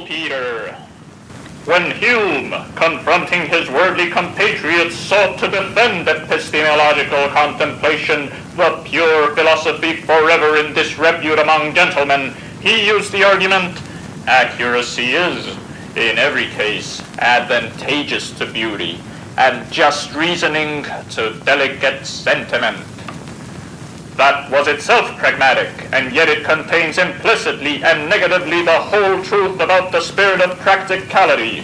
Peter. When Hume, confronting his worldly compatriots, sought to defend epistemological contemplation, the pure philosophy forever in disrepute among gentlemen, he used the argument, accuracy is, in every case, advantageous to beauty, and just reasoning to delicate sentiment. That was itself pragmatic, and yet it contains implicitly and negatively the whole truth about the spirit of practicality.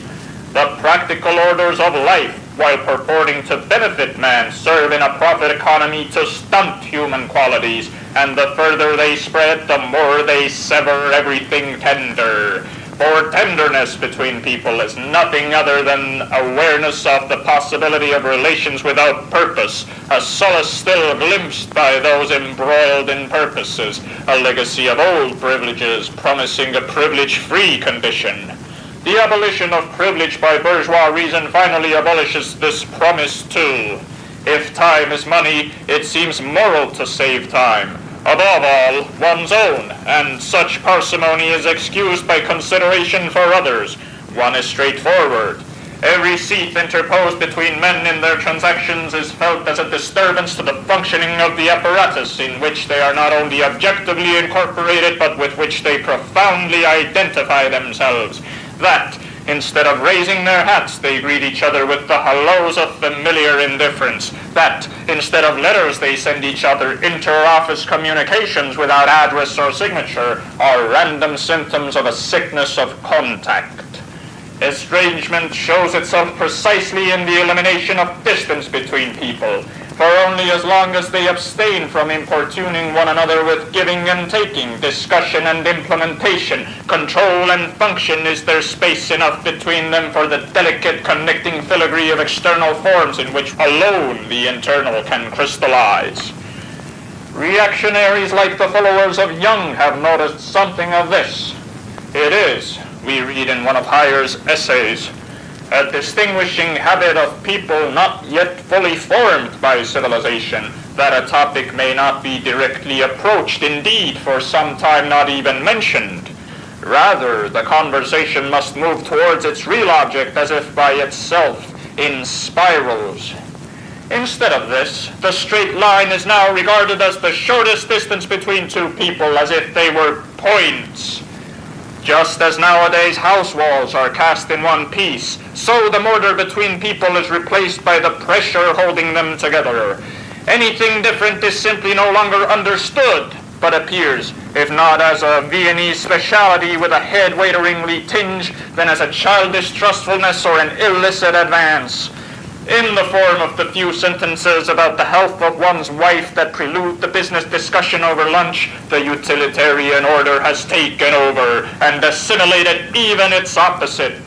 The practical orders of life, while purporting to benefit man, serve in a profit economy to stunt human qualities, and the further they spread, the more they sever everything tender. For tenderness between people is nothing other than awareness of the possibility of relations without purpose, a solace still glimpsed by those embroiled in purposes, a legacy of old privileges promising a privilege-free condition. The abolition of privilege by bourgeois reason finally abolishes this promise too. If time is money, it seems moral to save time. Above all, one's own, and such parsimony is excused by consideration for others. One is straightforward. Every seat interposed between men in their transactions is felt as a disturbance to the functioning of the apparatus in which they are not only objectively incorporated, but with which they profoundly identify themselves. That, instead of raising their hats, they greet each other with the hellos of familiar indifference. That, instead of letters, they send each other inter-office communications without address or signature, are random symptoms of a sickness of contact. Estrangement shows itself precisely in the elimination of distance between people, for only as long as they abstain from importuning one another with giving and taking, discussion and implementation, control and function, is there space enough between them for the delicate connecting filigree of external forms in which alone the internal can crystallize. Reactionaries like the followers of Young have noticed something of this. It is, we read in one of Hayer's essays, a distinguishing habit of people not yet fully formed by civilization, that a topic may not be directly approached, indeed, for some time not even mentioned. Rather, the conversation must move towards its real object as if by itself, in spirals. Instead of this, the straight line is now regarded as the shortest distance between two people, as if they were points. Just as nowadays house walls are cast in one piece, so the mortar between people is replaced by the pressure holding them together. Anything different is simply no longer understood, but appears, if not as a Viennese speciality with a head-waiteringly tinge, then as a childish trustfulness or an illicit advance. In the form of the few sentences about the health of one's wife that prelude the business discussion over lunch, the utilitarian order has taken over and assimilated even its opposite.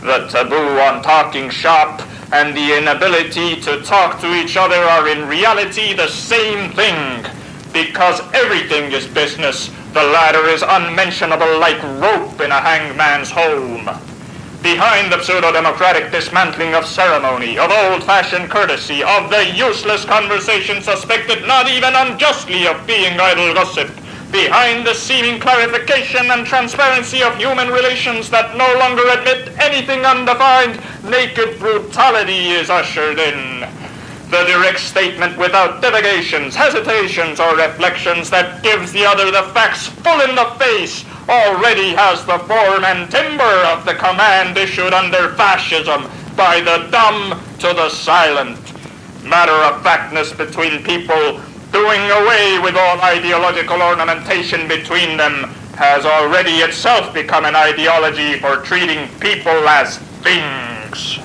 The taboo on talking shop and the inability to talk to each other are in reality the same thing. Because everything is business, the latter is unmentionable like rope in a hangman's home. Behind the pseudo-democratic dismantling of ceremony, of old-fashioned courtesy, of the useless conversation suspected not even unjustly of being idle gossip, behind the seeming clarification and transparency of human relations that no longer admit anything undefined, naked brutality is ushered in. The direct statement without divagations, hesitations, or reflections that gives the other the facts full in the face already has the form and timbre of the command issued under fascism by the dumb to the silent. Matter-of-factness between people, doing away with all ideological ornamentation between them, has already itself become an ideology for treating people as things.